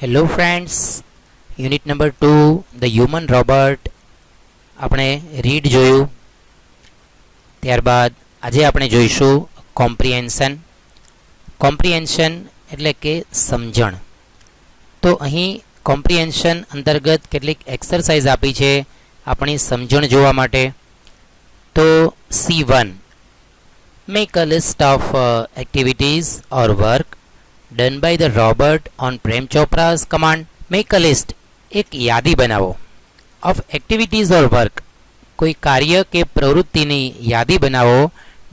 Hello friends, unit number 2 the human robot આપણે read જોયું. ત્યારબાદ આજે આપણે જોઈશું કોમ્પ્રિહેન્શન. કોમ્પ્રિહેન્શન એટલે કે સમજણ. તો અહીં કોમ્પ્રિહેન્શન અંતર્ગત કેટલીક એક્સરસાઇઝ આપી છે આપણી સમજણ જોવા માટે. તો C1, make a list of activities or work done by the robot on Prem Chopra's command. Make a list, એક યાદી બનાવો. of activities or work, કોઈ કાર્ય કે પ્રવૃત્તિની યાદી બનાવો.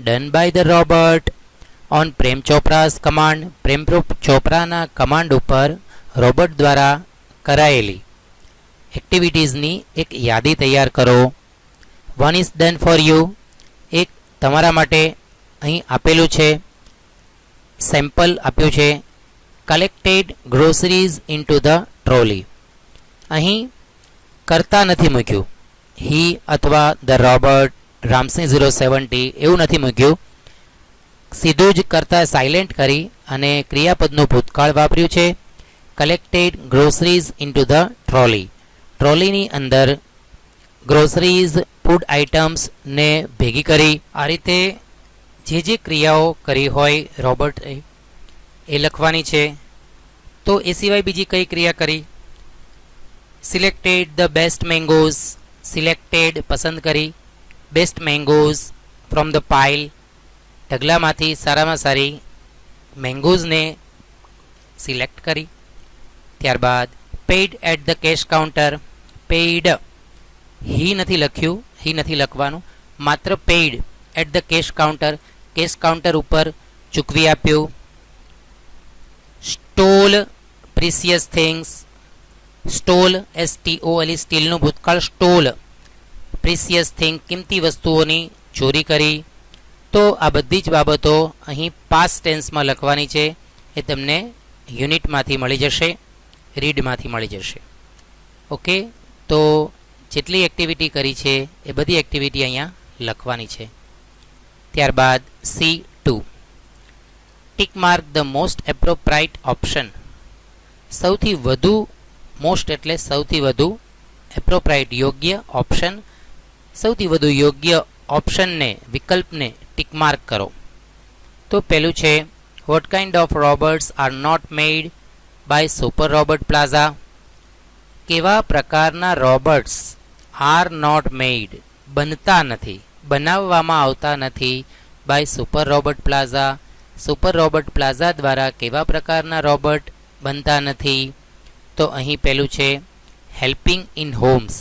done by the robot on Prem Chopra's command, Prem ચોપરાના કમાન્ડ ઉપર રોબોટ દ્વારા કરાયેલી એક્ટિવિટીઝની એક યાદી તૈયાર કરો. one is done for you, એક તમારા માટે અહીં આપેલું છે, સેમ્પલ આપ્યું છે. Collected groceries into the trolley, અહીં કરતા નથી મૂક્યું. હી અથવા ધ રોબર્ટ રામસિંહ 070 એવું નથી મૂક્યું. સીધું જ કરતા સાયલેન્ટ કરી અને ક્રિયાપદનું ભૂતકાળ વાપર્યું છે. Collected groceries into the trolley, ટ્રોલીની અંદર ગ્રોસરીઝ ફૂડ આઇટમ્સને ભેગી કરી. આ રીતે જે ક્રિયાઓ કરી હોય રોબોટ એ લખવાની છે. તો એ સિવાય બીજી કઈ ક્રિયા કરી? Selected the best mangoes, selected પસંદ કરી. Best mangoes from the pile, ઢગલામાંથી સારામાં સારી મેંગોઝને સિલેક્ટ કરી. ત્યારબાદ paid at the cash counter, paid he નથી લખ્યું, હી નથી લખવાનું, માત્ર paid at the cash counter, cash counter ઉપર ચૂકવી આપ્યું. Stole precious things, stole STOL સ્ટીલનું ભૂતકાળ સ્ટોલ, પ્રિસિયસ થિંગ કિંમતી વસ્તુઓની ચોરી કરી. તો આ બધી જ બાબતો અહીં પાસ્ટ ટેન્સમાં લખવાની છે. એ તમને યુનિટમાંથી મળી જશે, રીડમાંથી મળી જશે. ઓકે, તો જેટલી એક્ટિવિટી કરી છે એ બધી એક્ટિવિટી અહીંયા લખવાની છે. ત્યારબાદ C2, tick mark the most એપ્રોપ્રાઇટ option. સૌથી વધુ, મોસ્ટ એટલે સૌથી વધુ, એપ્રોપ્રાઇટ યોગ્ય, ઓપ્શન સૌથી વધુ યોગ્ય ઓપ્શનને, વિકલ્પને ટિક માર્ક કરો. તો પહેલું છે what kind of robots are not made by Super robot Plaza. કેવા પ્રકારના રોબોટ્સ આર નોટ મેડ બનતા નથી, બનાવવામાં આવતા નથી, by Super robot Plaza, Super robot Plaza દ્વારા કેવા પ્રકારના રોબોટ બનતા નથી. તો અહીં પહેલું છે હેલ્પિંગ ઇન હોમ્સ,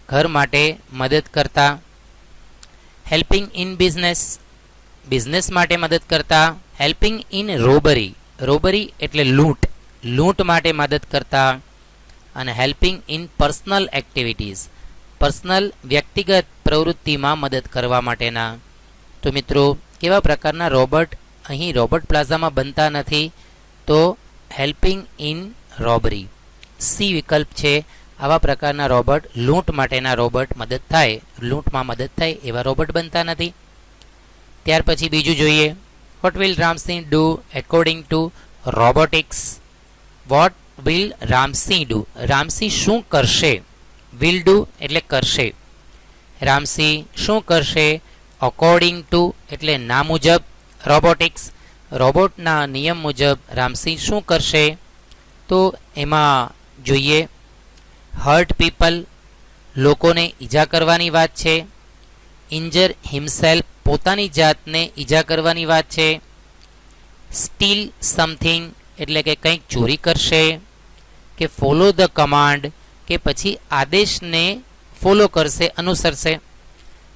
ઘર માટે મદદ કરતા. હેલ્પિંગ ઇન બિઝનેસ, બિઝનેસ માટે મદદ કરતા. હેલ્પિંગ ઇન રોબરી, રોબરી એટલે લૂંટ, લૂંટ માટે મદદ કરતા. અને helping in personal activities, personal વ્યક્તિગત પ્રવૃત્તિમાં મદદ કરવા માટેના. તો મિત્રો, કેવા પ્રકારના રોબોટ અહીં રોબોટ પ્લાઝામાં બનતા નથી? તો હેલ્પિંગ ઇન રોબરી, સી વિકલ્પ છે. આવા પ્રકારના રોબોટ, લૂંટ માટેના રોબોટ મદદ થાય, લૂંટમાં મદદ થાય એવા રોબોટ બનતા નથી. ત્યાર પછી બીજું જોઈએ, what will Ramsingh do according to robotics. What will Ramsingh do, Ramsingh શું કરશે? વિલ ડુ એટલે કરશે. રામસિંહ શું કરશે? અકોર્ડિંગ ટુ એટલે ના મુજબ. રોબોટિક્સ, રોબોટના નિયમ મુજબ રામસિંહ શું કરશે? તો એમાં જોઈએ હર્ટ પીપલ, લોકોને ઈજા કરવાની વાત છે. ઇન્જર હિમસેલ્ફ, પોતાની જાતને ઈજા કરવાની વાત છે. સ્ટીલ સમથિંગ એટલે કે કંઈક ચોરી કરશે. કે ફોલો ધ કમાન્ડ, કે પછી આદેશને ફોલો કરશે, અનુસરશે.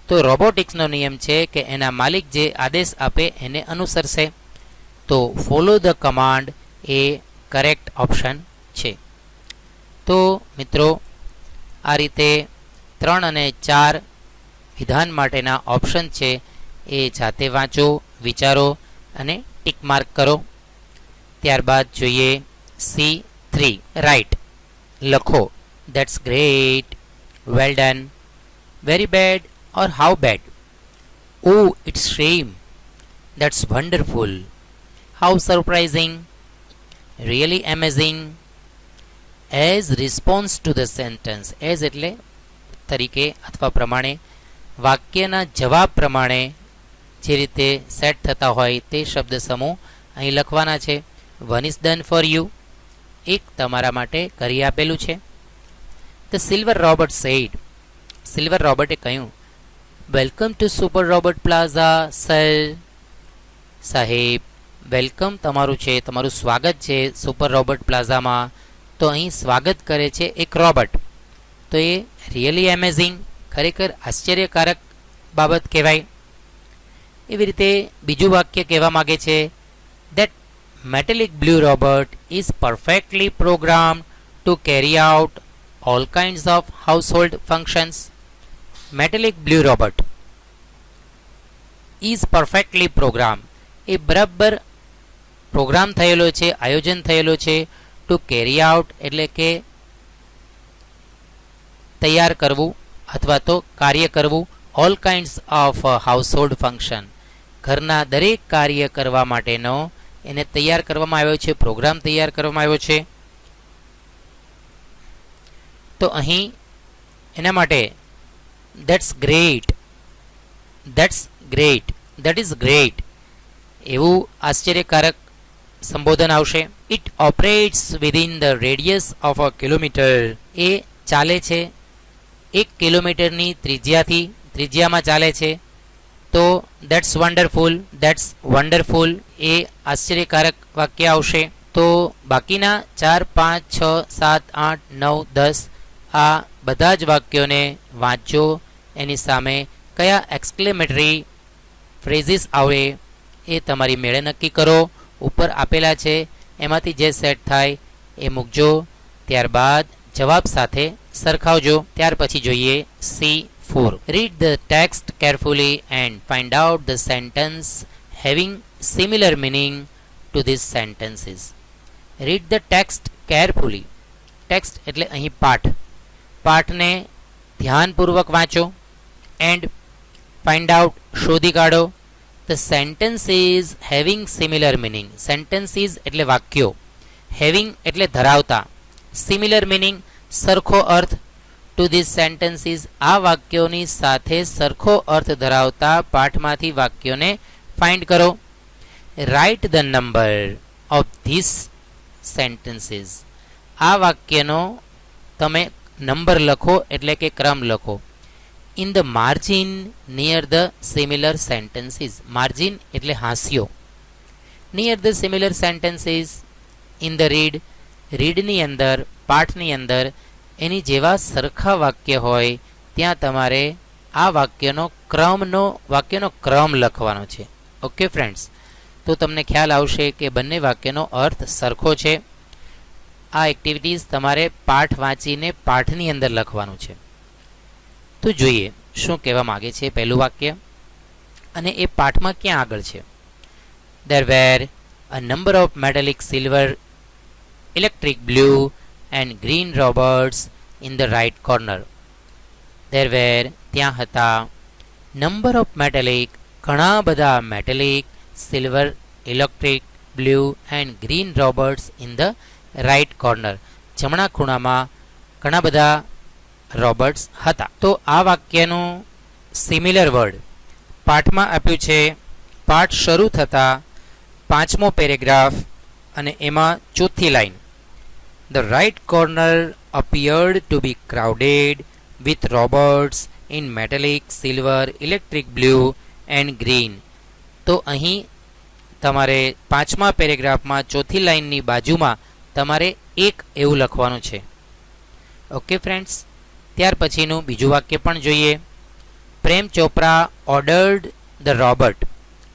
તો રોબોટિક્સનો નિયમ છે કે એના માલિક જે આદેશ આપે એને અનુસરશે. તો follow the command A correct option છે. તો મિત્રો, આ રીતે 3 અને 4 વિધાન માટેના ઓપ્શન છે એ જાતે વાંચો, વિચારો અને ટિક માર્ક કરો. ત્યારબાદ જોઈએ C3, રાઇટ, લખો. That's great, well done, very bed or how bad. Oh, it's shame. That's wonderful. How surprising. Really amazing. As response to the sentence. As એટલે તરીકે અથવા પ્રમાણે, વાક્યના જવાબ પ્રમાણે જે રીતે સેટ થતા હોય તે શબ્દ સમૂહ અહીં લખવાના છે. One is done for you, એક તમારા માટે કરી આપેલું છે. The silver robot said, silver રોબોટે કહ્યું, welcome to super robot plaza sir. સાહેબ, વેલકમ તમારું છે, તમારું સ્વાગત છે સુપર રોબોટ પ્લાઝામાં. તો અહીં સ્વાગત કરે છે એક રોબોટ. તો એ રિયલી એમેઝિંગ, ખરેખર આશ્ચર્યકારક બાબત કહેવાય. એવી રીતે બીજું વાક્ય કહેવા માગે છે, that metallic blue robot is perfectly programmed to carry out all kinds of household functions. Metallic blue robot is perfectly programmed, એ બરાબર પ્રોગ્રામ થયેલો છે, આયોજન થયેલો છે. ટુ કેરી આઉટ એટલે કે તૈયાર કરવું અથવા તો કાર્ય કરવું. All kinds of household function, ઘરના દરેક કાર્ય કરવા માટેનો એને તૈયાર કરવામાં આવ્યો છે, પ્રોગ્રામ તૈયાર કરવામાં આવ્યો છે. તો અહીં એના માટે that's great, that's great, that is great એવું આશ્ચર્યકારક સંબોધન આવશે. It operates within the radius of a kilometre, એ ચાલે છે 1 કિલોમીટરની ત્રિજ્યામાં ચાલે છે. તો ધેટ્સ વન્ડરફુલ, ધેટ્સ વન્ડરફુલ એ આશ્ચર્યકારક વાક્ય આવશે. તો બાકીના 4, 5, 6, 7, 8, 9, 10 આ બધા જ વાક્યોને વાંચો. એની સામે કયા એક્સક્લેમેટરી ફ્રેઝિસ આવે એ તમારી મેળે નક્કી કરો. ઉપર આપેલા છે એમાંથી જે સેટ થાય એ મૂકજો. ત્યારબાદ જવાબ સાથે સરખાવજો. ત્યાર પછી જોઈએ C4. Read the text carefully and find out the sentence having similar meaning two this sentences. Read the text carefully. Text એટલે અહીં પાઠ. પાઠને ધ્યાનપૂર્વક વાંચો. એન્ડ ફાઇન્ડ આઉટ શોધી કાઢો the sentences having similar meaning. Sentences એટલે વાક્યો, હેવિંગ એટલે ધરાવતા, સિમિલર મિનિંગ સરખો અર્થ, ટુ ધીસ સેન્ટેન્સીસ આ વાક્યોની સાથે સરખો અર્થ ધરાવતા પાઠમાંથી વાક્યોને ફાઇન્ડ કરો. Write the number of these sentences. આ વાક્યનો તમે નંબર લખો એટલે કે ક્રમ લખો. In the margin near the similar sentences. Margin એટલે હાંસિયો. Near the similar sentences in the read. રીડની અંદર, પાઠની અંદર એની જેવા સરખા વાક્ય હોય ત્યાં તમારે આ વાક્યનો ક્રમ લખવાનો છે. ઓકે ફ્રેન્ડ્સ, તો તમને ખ્યાલ આવશે કે બંને વાક્યનો અર્થ સરખો છે. આ એક્ટિવિટીઝ તમારે પાઠ વાંચીને પાઠની અંદર લખવાનું છે. તો જોઈએ શું કહેવા માગે છે પહેલું વાક્ય અને એ પાઠમાં ક્યાં આગળ છે. There were a number of metallic silver, electric blue and green robots in the right corner. There were ત્યાં હતા number of metallic ઘણા બધા metallic, silver, electric, blue and green robots in the right corner. જમણા ખૂણામાં ઘણા બધા Roberts હતા. તો આ વાક્યનું સિમિલર વર્ડ પાઠમાં આપ્યું છે. પાઠ શરૂ થતાં 5મો પેરેગ્રાફ અને એમાં 4થી line. The right corner appeared to be crowded with robots in metallic, silver, electric blue and green. તો અહીં તમારે 5મા પેરેગ્રાફમાં 4થી લાઈનની બાજુમાં તમારે એક એવું લખવાનું છે. ઓકે ફ્રેન્ડ્સ, ત્યાર પછીનું બીજું વાક્ય પણ જોઈએ. Prem Chopra ordered the robot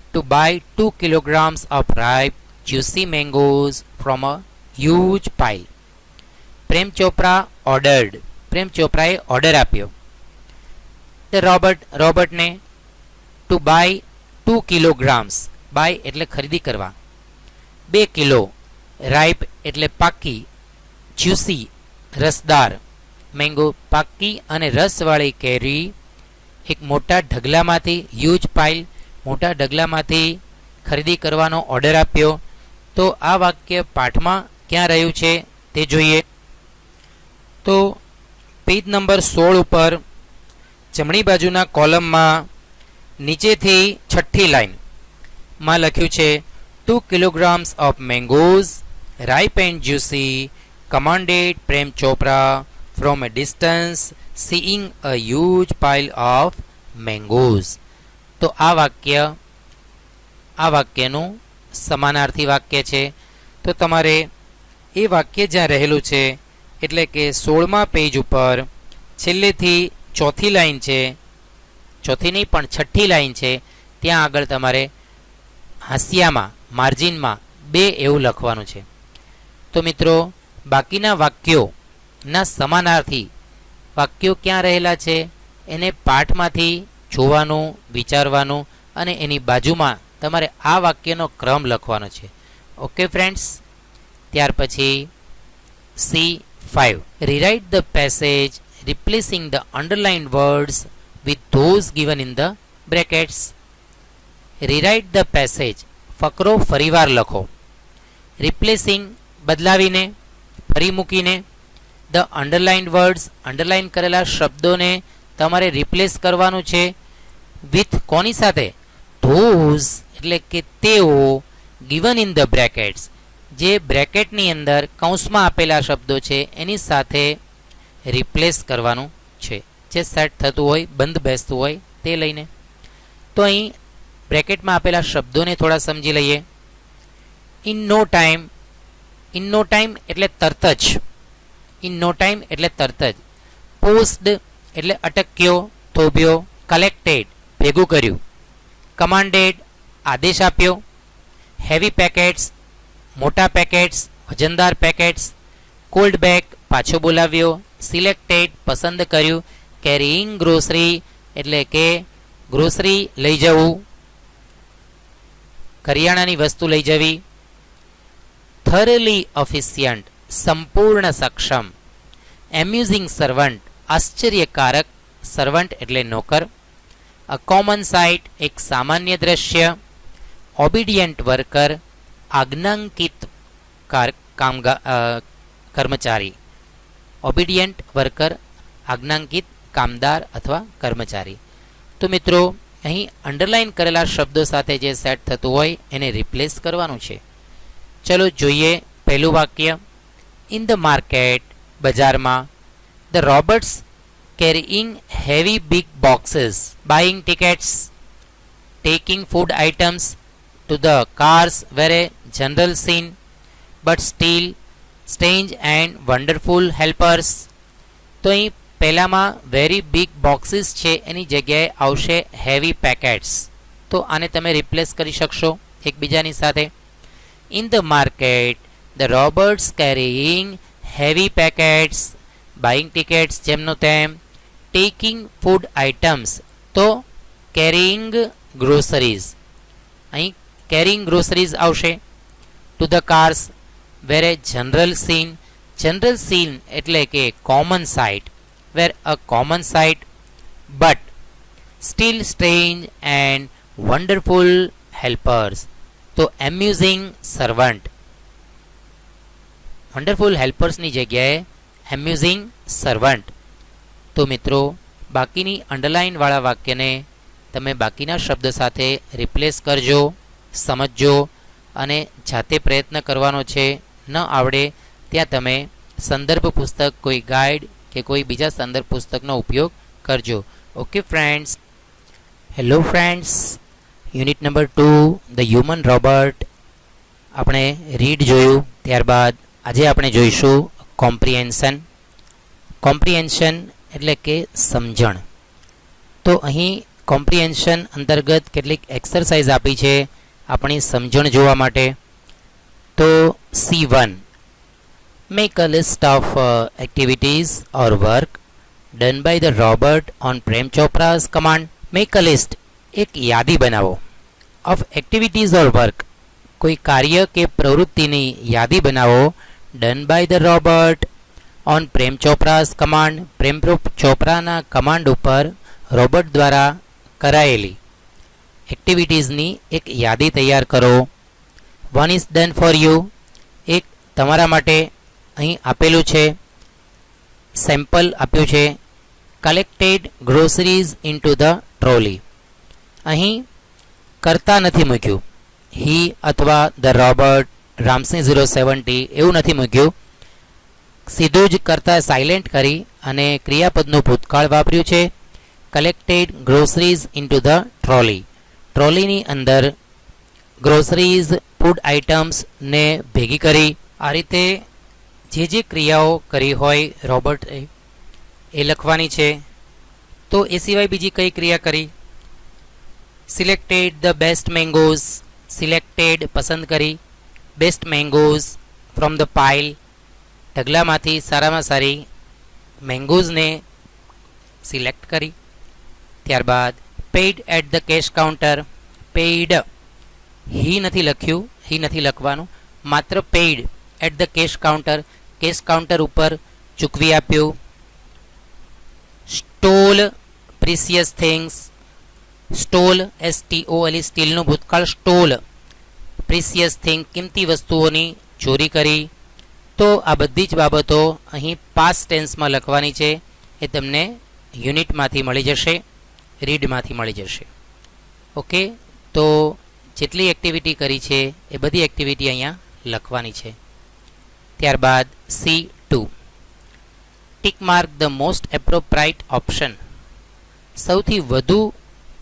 to buy 2 kilograms of ripe juicy mangoes from a huge pile. Prem Chopra ordered, Prem ચોપરાએ ઓર્ડર આપ્યો ધ રોબોટને ટુ બાય 2 kilograms. બાય એટલે ખરીદી કરવા, 2 કિલો, રાઇપ એટલે પાકી, જ્યુસી રસદાર, મેંગો પાકી અને રસવાળી કેરી એક મોટા ઢગલામાંથી, હ્યુજ પાઇલ મોટા ઢગલામાંથી ખરીદી કરવાનો ઓર્ડર આપ્યો. તો આ વાક્ય પાઠમાં ક્યાં રહ્યું છે તે જોઈએ. તો પેજ નંબર 16 ઉપર જમણી બાજુના કોલમમાં નીચેથી છઠ્ઠી લાઈનમાં લખ્યું છે 2 kilograms of mangoes ripe and juicy commanded Prem Chopra from a distance seeing a huge pile of mangoes. તો આ વાક્યનું સમાનાર્થી વાક્ય છે. તો તમારે એ વાક્ય જ્યાં રહેલું છે એટલે કે 16મા પેજ ઉપર છેલ્લેથી ચોથી લાઈન છે, ચોથી નહીં પણ છઠ્ઠી લાઈન છે, ત્યાં આગળ તમારે હાંસિયામાં માર્જિનમાં 2 એવું લખવાનું છે. તો મિત્રો બાકીના વાક્યોના સમાનાર્થી વાક્યો ક્યાં રહેલા છે એને પાઠમાંથી જોવાનું, વિચારવાનું અને એની બાજુમાં તમારે આ વાક્યનો ક્રમ લખવાનો છે. Okay friends. ત્યાર પછી C5 rewrite the passage replacing the underlined words with those given in the brackets. Rewrite the passage ફકરો ફરીવાર લખો. રિપ્લેસિંગ બદલાવીને, ફરી મૂકીને. ધ અંડરલાઇન્ડ વર્ડ્સ અંડરલાઇન કરેલા શબ્દોને તમારે રિપ્લેસ કરવાનું છે. વિથ કોની સાથે? ધોઝ એટલે કે તેઓ, ગિવન ઇન ધ બ્રેકેટ્સ જે બ્રેકેટની અંદર કૌંસમાં આપેલા શબ્દો છે એની સાથે રિપ્લેસ કરવાનું છે. જે સેટ થતું હોય, બંધ બેસતું હોય તે લઈને. તો અહીં બ્રેકેટમાં આપેલા શબ્દોને થોડા સમજી લઈએ. In no time, in no time એટલે તરત જ, ઇન નો ટાઈમ એટલે તરત જ. પોસ્ડ એટલે અટક્યો, થોભ્યો. કલેક્ટેડ ભેગું કર્યું. કમાન્ડેડ આદેશ આપ્યો. હેવી પેકેટ્સ મોટા પેકેટ્સ, વજનદાર પેકેટ્સ. કોલ્ડ બેક પાછો બોલાવ્યો. સિલેક્ટેડ પસંદ કર્યું. કેરીઇંગ ગ્રોસરી એટલે કે ગ્રોસરી લઈ જવું, કરિયાણાની વસ્તુ લઈ જવી. થરલી ઓફિશિયન્ટ સંપૂર્ણ સક્ષમ. એમ્યુઝિંગ સર્વન્ટ આશ્ચર્યકારક, સર્વન્ટ એટલે નોકર. અ કોમન સાઇટ એક સામાન્ય દ્રશ્ય. ઓબિડિયન્ટ વર્કર આજ્ઞાંકિત કર્મચારી. ઓબિડિયન્ટ વર્કર આજ્ઞાંકિત કામદાર અથવા કર્મચારી. તો મિત્રો અહીં અંડરલાઇન કરેલા શબ્દો સાથે જે સેટ થતું હોય એને રિપ્લેસ કરવાનું છે. ચલો જોઈએ પહેલું વાક્ય. ઇન ધ માર્કેટ બજારમાં. The Roberts carrying heavy big boxes, buying tickets, taking food items to the cars were a general scene, but still strange and wonderful helpers. તો અહીં પહેલામાં વેરી બિગ બોક્સીસ છે એની જગ્યાએ આવશે હેવી પેકેટ્સ. તો આને તમે રિપ્લેસ કરી શકશો એકબીજાની સાથે. In the market the robots carrying heavy packets, buying tickets જેમનું તેમ. ટેકિંગ ફૂડ આઇટમ્સ તો કેરીઇંગ ગ્રોસરીઝ, અહીં કેરીઇંગ ગ્રોસરીઝ આવશે. To the cars where a general scene. General scene એટલે કે common sight. Where a common sight. But still strange and wonderful helpers તો amusing servant. Wonderful હેલ્પર્સની જગ્યાએ એમ્યુઝિંગ servant. તો મિત્રો બાકીની અંડરલાઇનવાળા વાક્યને તમે બાકીના શબ્દ સાથે રિપ્લેસ કરજો, સમજજો અને જાતે પ્રયત્ન કરવાનો છે. ન આવડે ત્યાં તમે સંદર્ભ પુસ્તક, કોઈ ગાઈડ કે કોઈ બીજા સંદર્ભ પુસ્તકનો ઉપયોગ કરજો. Okay friends. Hello friends. Unit number 2 the human robot આપણે રીડ જોયું. ત્યારબાદ આજે આપણે જોઈશું કોમ્પ્રિહેન્શન. કોમ્પ્રિહેન્શન એટલે કે સમજણ. તો અહીં કોમ્પ્રિહેન્શન અંતર્ગત કેટલીક એક્સરસાઇઝ આપી છે આપણી સમજણ જોવા માટે. તો C1 make a list of activities or work done by the robot on Prem Chopra's command. Make a list એક યાદી બનાવો. ઓફ એક્ટિવિટીઝ ઓર વર્ક કોઈ કાર્ય કે પ્રવૃત્તિની યાદી બનાવો. Done by the robot on Prem Chopra's command. Prem ચોપરાના કમાન્ડ ઉપર રોબોટ દ્વારા કરાયેલી એક્ટિવિટીઝની એક યાદી તૈયાર કરો. One is done for you એક તમારા માટે અહીં આપેલું છે. સેમ્પલ આપ્યું છે collected groceries into the trolley. અહીં કરતા નથી મૂક્યું, હી અથવા ધ રોબર્ટ, રામસિંહ 070 એવું નથી મૂક્યું. સીધું જ કરતા સાયલેન્ટ કરી અને ક્રિયાપદનું ભૂતકાળ વાપર્યું છે collected groceries into the trolley. ટ્રોલીની અંદર ગ્રોસરીઝ ફૂડ આઇટમ્સને ભેગી કરી. આ રીતે જે ક્રિયાઓ કરી હોય રોબર્ટે એ લખવાની છે. તો એ સિવાય બીજી કઈ ક્રિયા કરી? Selected the best mangoes, selected પસંદ કરી, best mangoes from the pile, ઢગલામાંથી સારામાં સારી મેંગોઝને સિલેક્ટ કરી. ત્યારબાદ paid at the cash counter, paid, he નથી લખ્યું, હી નથી લખવાનું, માત્ર paid at the cash counter, cash counter ઉપર ચૂકવી આપ્યું. Stole precious things, stole STOL સ્ટીલનું ભૂતકાળ સ્ટોલ, પ્રિસિયસ થિંગ કિંમતી વસ્તુઓની ચોરી કરી. તો આ બધી જ બાબતો અહીં પાસ્ટ ટેન્સમાં લખવાની છે. એ તમને યુનિટમાંથી મળી જશે, રીડમાંથી મળી જશે. ઓકે, તો જેટલી એક્ટિવિટી કરી છે એ બધી એક્ટિવિટી અહીંયા લખવાની છે. ત્યારબાદ C2 tick mark the most એપ્રોપ્રાઇટ option. સૌથી વધુ,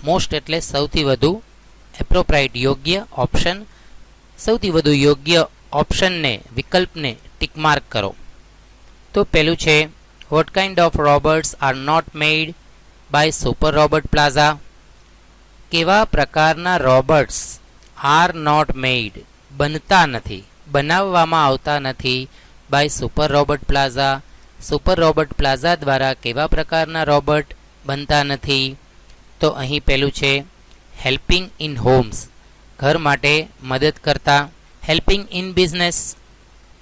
મોસ્ટ એટલે સૌથી વધુ, એપ્રોપ્રાઇટ યોગ્ય, ઓપ્શન સૌથી વધુ યોગ્ય ઓપ્શનને, વિકલ્પને ટિક માર્ક કરો. તો પહેલું છે what kind of robots are not made by Super robot Plaza. કેવા પ્રકારના રોબોટ્સ આર નોટ મેડ, બનતા નથી, બનાવવામાં આવતા નથી, by Super robot Plaza, Super robot Plaza દ્વારા કેવા પ્રકારના રોબોટ બનતા નથી. તો અહીં પહેલું છે હેલ્પિંગ ઇન હોમ્સ, ઘર માટે મદદ કરતા. હેલ્પિંગ ઇન બિઝનેસ,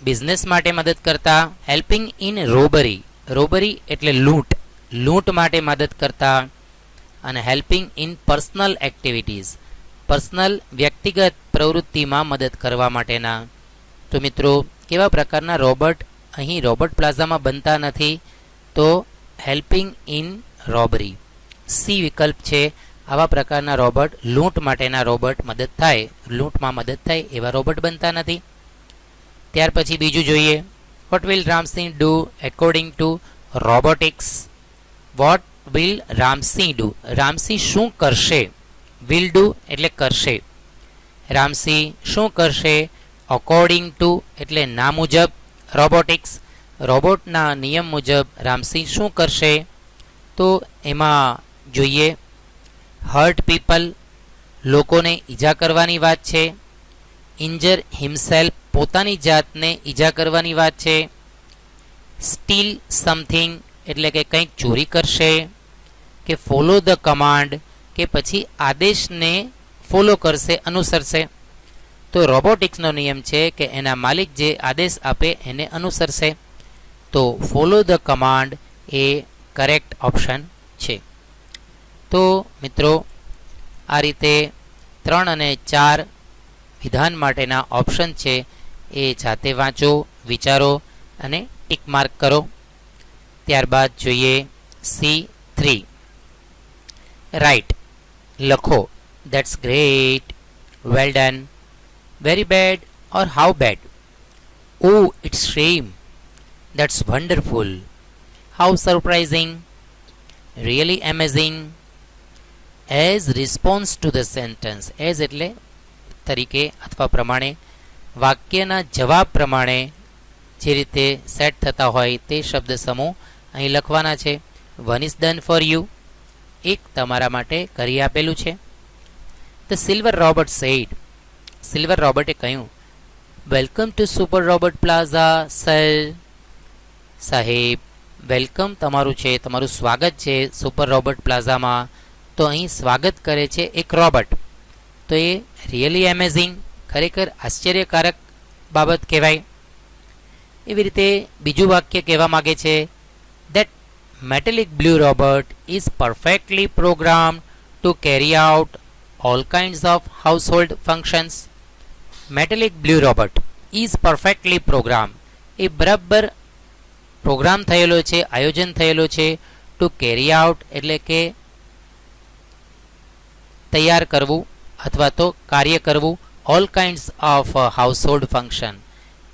બિઝનેસ માટે મદદ કરતા. હેલ્પિંગ ઇન રોબરી, રોબરી એટલે લૂંટ, લૂંટ માટે મદદ કરતા. અને helping in personal activities, personal વ્યક્તિગત પ્રવૃત્તિમાં મદદ કરવા માટેના. તો મિત્રો કેવા પ્રકારના રોબોટ અહીં રોબોટ પ્લાઝામાં બનતા નથી? તો હેલ્પિંગ ઇન રોબરી, સી વિકલ્પ છે. આવા પ્રકારના રોબોટ, લૂંટ માટેના રોબોટ મદદ થાય, લૂંટમાં મદદ થાય એવા રોબોટ બનતા નથી. ત્યાર પછી બીજું જોઈએ, what will Ramsingh do according to robotics. What will Ramsingh do, Ramsingh શું કરશે? વિલ ડુ એટલે કરશે. રામસિંહ શું કરશે? અકોર્ડિંગ ટુ એટલે ના મુજબ. રોબોટિક્સ, રોબોટના નિયમ મુજબ રામસિંહ શું કરશે? તો એમાં જોઈએ હર્ટ પીપલ, લોકોને ઈજા કરવાની વાત છે. ઇન્જર હિમસેલ્ફ, પોતાની જાતને ઈજા કરવાની વાત છે. સ્ટીલ સમથિંગ એટલે કે કંઈક ચોરી કરશે. કે ફોલો ધ કમાન્ડ, કે પછી આદેશને ફોલો કરશે, અનુસરશે. તો રોબોટિક્સનો નિયમ છે કે એના માલિક જે આદેશ આપે એને અનુસરશે. તો follow the command A correct option છે. તો મિત્રો આ રીતે 3 અને 4 વિધાન માટેના ઓપ્શન છે એ જાતે વાંચો, વિચારો અને ટિક માર્ક કરો. ત્યારબાદ જોઈએ C3 રાઇટ, લખો. That's great, well done, very bad or how bad, oh it's shame, that's wonderful, how surprising, really amazing. As response to the sentence, as એટલે તરીકે અથવા પ્રમાણે, વાક્યના જવાબ પ્રમાણે જે રીતે સેટ થતા હોય તે શબ્દ સમૂહ અહીં લખવાના છે. One is done for you, એક તમારા માટે કરી આપેલું છે. The silver robot said, silver રોબોટે કહ્યું, welcome to super robot plaza sir. સાહેબ વેલકમ તમારું છે, તમારું સ્વાગત છે સુપર રોબોટ પ્લાઝામાં. તો અહીં સ્વાગત કરે છે એક રોબોટ. તો એ રિયલી એમેઝિંગ, ખરેખર આશ્ચર્યકારક બાબત કહેવાય. એવી રીતે બીજું વાક્ય કહેવા માગે છે, that metallic blue robot is perfectly programmed to carry out all kinds of household functions. Metallic blue robot is perfectly program, એ બરાબર પ્રોગ્રામ થયેલો છે, આયોજન થયેલો છે. ટુ કેરી આઉટ એટલે કે તૈયાર કરવું અથવા તો કાર્ય કરવું. All kinds of household function,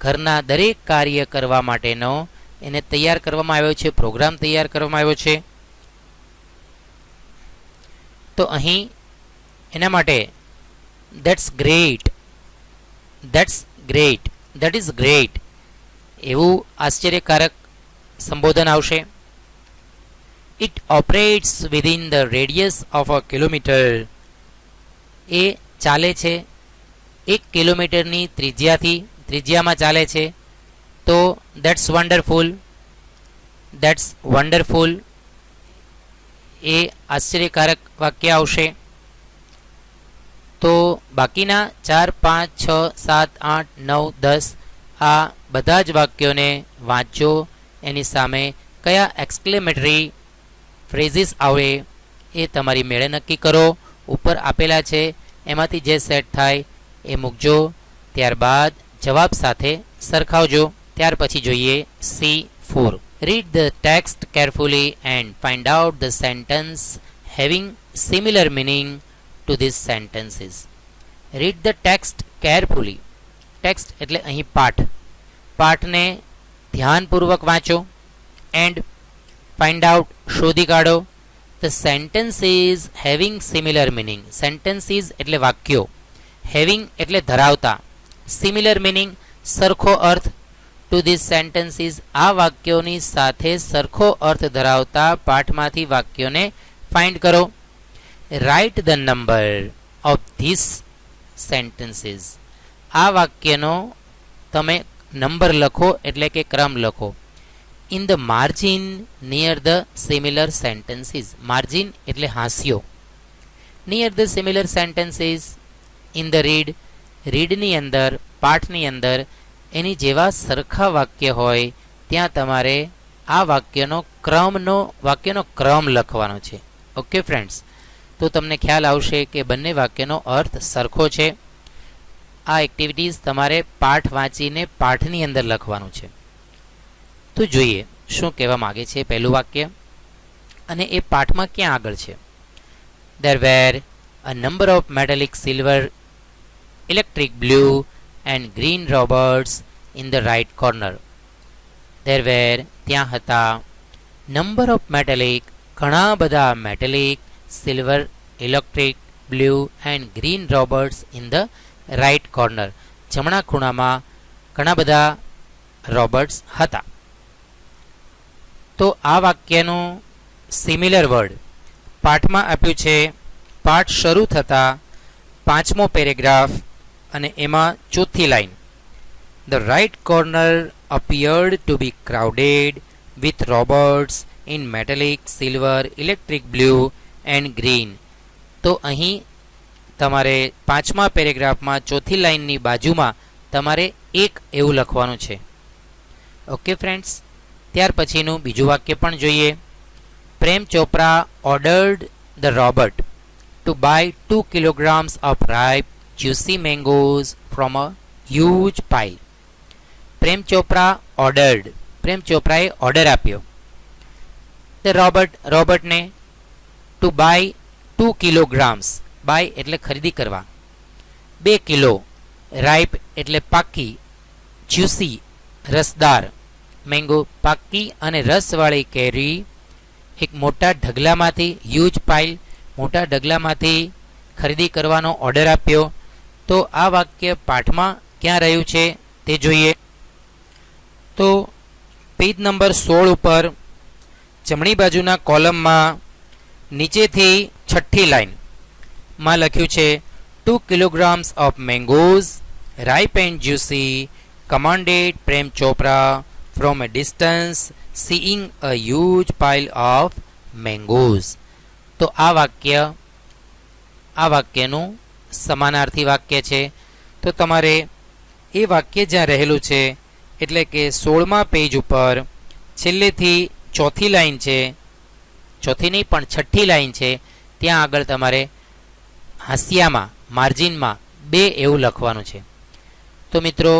ઘરના દરેક કાર્ય કરવા માટેનો એને તૈયાર કરવામાં આવ્યો છે, પ્રોગ્રામ તૈયાર કરવામાં આવ્યો છે. તો અહીં એના માટે that's great, that's great, that is great એવું આશ્ચર્યકારક સંબોધન આવશે. It operates within the radius of a kilometre, એ ચાલે છે 1 કિલોમીટરની ત્રિજ્યામાં ચાલે છે. તો ધેટ્સ વન્ડરફુલ, ધેટ્સ વન્ડરફુલ એ આશ્ચર્યકારક વાક્ય આવશે. તો બાકીના 4, 5, 6, 7, 8, 9, 10 આ બધા જ વાક્યોને વાંચો. એની સામે કયા એક્સક્લેમેટરી ફ્રેઝિસ આવે એ તમારી મેળે નક્કી કરો. ઉપર આપેલા છે એમાંથી જે સેટ થાય એ મૂકજો. ત્યારબાદ જવાબ સાથે સરખાવજો. ત્યાર પછી જોઈએ C4. Read the text carefully and find out the sentence having similar meaning two this sentences. Read the text carefully. Text એટલે અહીં પાઠ. પાઠને ધ્યાનપૂર્વક વાંચો. એન્ડ ફાઇન્ડ આઉટ શોધી કાઢો the sentences having similar meaning. Sentences એટલે વાક્યો, હેવિંગ એટલે ધરાવતા, સિમિલર મિનિંગ સરખો અર્થ. ટુ ધીસ સેન્ટેન્સીસ આ વાક્યોની સાથે સરખો અર્થ ધરાવતા પાઠમાંથી વાક્યોને ફાઇન્ડ કરો. Write the number of these sentences. આ વાક્યનો તમે નંબર લખો એટલે કે ક્રમ લખો. In the margin near the similar sentences. Margin એટલે હાંસિયો. Near the similar sentences in the read. રીડની અંદર, પાઠની અંદર એની જેવા સરખા વાક્ય હોય ત્યાં તમારે આ વાક્યનો ક્રમ લખવાનો છે. ઓકે ફ્રેન્ડ્સ, તો તમને ખ્યાલ આવશે કે બંને વાક્યનો અર્થ સરખો છે. આ એક્ટિવિટીઝ તમારે પાઠ વાંચીને પાઠની અંદર લખવાનું છે. તો જોઈએ શું કહેવા માગે છે પહેલું વાક્ય અને એ પાઠમાં ક્યાં આગળ છે. There were a number of metallic silver, electric blue and green robots in the right corner. There were ત્યાં હતા number of metallic ઘણા બધા metallic, silver, electric, blue and green robots in the right corner. જમણા ખૂણામાં ઘણા બધા robots હતા. તો આ વાક્યનું સિમિલર વર્ડ પાઠમાં આપ્યું છે. પાઠ શરૂ થતાં 5મો પેરેગ્રાફ અને એમાં 4થી line. The right corner appeared to be crowded with robots in metallic, silver, electric blue and green. તો અહીં તમારે 5મા પેરેગ્રાફમાં 4થી લાઈનની બાજુમાં તમારે એક એવું લખવાનું છે. ઓકે ફ્રેન્ડ્સ, ત્યાર પછીનું બીજું વાક્ય પણ જોઈએ. Prem Chopra ordered the robot to buy 2 kilograms of ripe juicy mangoes from a huge pile. Prem Chopra ordered, Prem ચોપરાએ ઓર્ડર આપ્યો ધ રોબોટને ટુ બાય 2 kilograms. બાય એટલે ખરીદી કરવા, 2 કિલો. રાઇપ એટલે પાકી, જ્યુસી રસદાર, મેંગો પાકી અને રસવાળી કેરી એક મોટા ઢગલામાંથી, હ્યુજ પાઇલ મોટા ઢગલામાંથી ખરીદી કરવાનો ઓર્ડર આપ્યો. તો આ વાક્ય પાઠમાં ક્યાં રહ્યું છે તે જોઈએ. તો પેજ નંબર 16 ઉપર જમણી બાજુના કોલમમાં નીચેથી 6ઠ્ઠી લાઈનમાં લખ્યું છે 2 kilograms of mangoes, ripe and juicy, commanded Prem Chopra from a distance, seeing a huge pile of mangoes. તો આ વાક્યનું સમાનાર્થી વાક્ય છે. તો તમારે એ વાક્ય જ્યાં રહેલું છે એટલે કે 16મા પેજ ઉપર છેલ્લેથી 4થી લાઈન છે, 4થી નહીં પણ 6ઠ્ઠી લાઈન છે, ત્યાં આગળ તમારે હાંસિયામાં, માર્જિનમાં 2 એવું લખવાનું છે. તો મિત્રો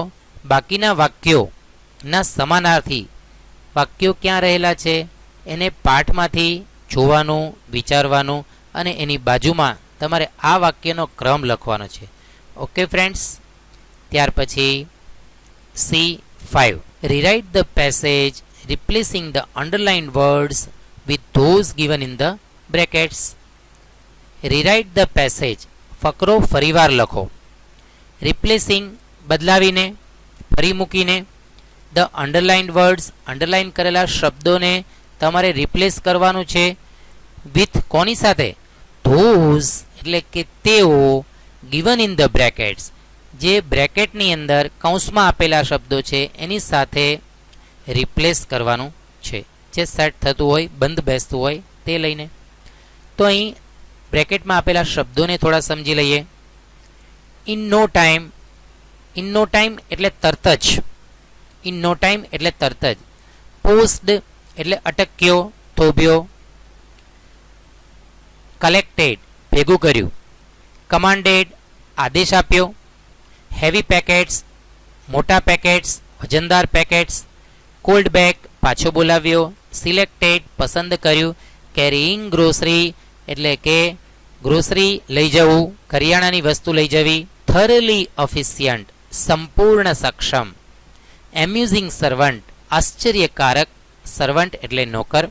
બાકીના વાક્યોના સમાનાર્થી વાક્યો ક્યાં રહેલા છે એને પાઠમાંથી જોવાનું, વિચારવાનું અને એની બાજુમાં તમારે આ વાક્યનો ક્રમ લખવાનો છે. Okay friends. ત્યાર પછી C5, rewrite the passage replacing the underlined words with those given in the brackets. rewrite the passage, ફકરો ફરીવાર લખો. replacing, બદલાવીને, ફરી મૂકીને. the underlined words, અંડરલાઇન કરેલા શબ્દોને તમારે રિપ્લેસ કરવાનું છે. with કોની સાથે? those એટલે કે તેઓ, given in the brackets, જે બ્રેકેટની અંદર કૌંસમાં આપેલા શબ્દો છે એની સાથે રિપ્લેસ કરવાનું છે. જે સેટ થતું હોય, બંધ બેસતું હોય તે લઈને. તો અહીં બ્રેકેટમાં આપેલા શબ્દોને થોડા સમજી લઈએ. In no time, in no time એટલે તરત જ, ઇન નો ટાઈમ એટલે તરત જ. પોસ્ડ એટલે અટક્યો, થોભ્યો. કલેક્ટેડ ભેગું કર્યું. કમાન્ડેડ આદેશ આપ્યો. હેવી પેકેટ્સ મોટા પેકેટ્સ, વજનદાર પેકેટ્સ. કોલ્ડ બેક પાછો બોલાવ્યો. સિલેક્ટેડ પસંદ કર્યું. કેરીઇંગ ગ્રોસરી એટલે કે ગ્રોસરી લઈ જવું, કરિયાણાની વસ્તુ લઈ જવી. થરલી ઓફિશિયન્ટ સંપૂર્ણ સક્ષમ. એમ્યુઝિંગ સર્વન્ટ આશ્ચર્યકારક, સર્વન્ટ એટલે નોકર.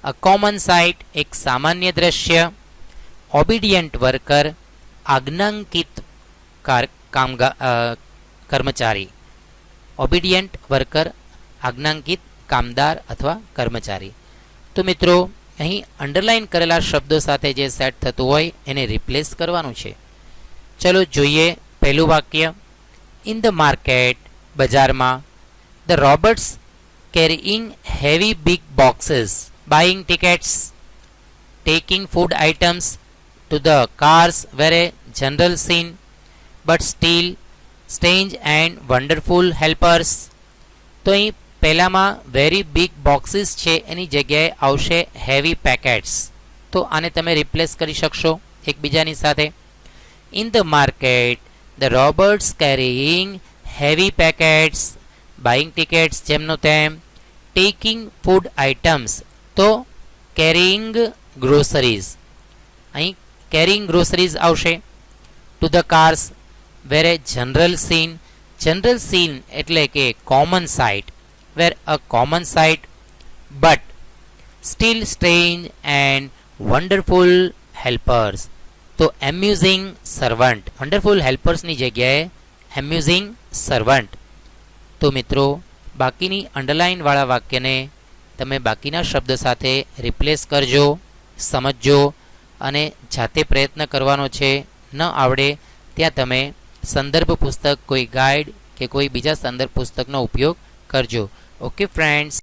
અ કોમન સાઇટ એક સામાન્ય દ્રશ્ય. ઓબિડિયન્ટ વર્કર આજ્ઞાંકિત કર્મચારી. ઓબિડિયન્ટ વર્કર આજ્ઞાંકિત કામદાર અથવા કર્મચારી. તો મિત્રો અહીં અંડરલાઇન કરેલા શબ્દો સાથે જે સેટ થતું હોય એને રિપ્લેસ કરવાનું છે. ચલો જોઈએ પહેલું વાક્ય. ઇન ધ માર્કેટ, બજારમાં. The robots carrying heavy big boxes, buying tickets, taking food items to the cars were a general scene, but still strange and wonderful helpers. તો અહીં પહેલામાં વેરી બિગ બોક્સીસ છે એની જગ્યાએ આવશે હેવી પેકેટ્સ. તો આને તમે રિપ્લેસ કરી શકશો એકબીજાની સાથે. In the market the robots carrying heavy packets, buying tickets જેમનો તેમ. ટેકિંગ ફૂડ આઇટમ્સ તો કેરીઇંગ ગ્રોસરીઝ, અહીં કેરીંગ ગ્રોસરીઝ આવશે. To the cars where a general scene, general scene એટલે કે common sight, where a common sight. But still strange and wonderful helpers તો amusing servant, wonderful હેલ્પર્સની જગ્યાએ એમ્યુઝિંગ servant. તો મિત્રો બાકીની અંડરલાઇનવાળા વાક્યને તમે બાકીના શબ્દ સાથે રિપ્લેસ કરજો, સમજજો અને જાતે પ્રયત્ન કરવાનો છે. ન આવડે ત્યાં તમે સંદર્ભ પુસ્તક, કોઈ ગાઈડ કે કોઈ બીજા સંદર્ભ પુસ્તકનો ઉપયોગ કરજો. Okay friends.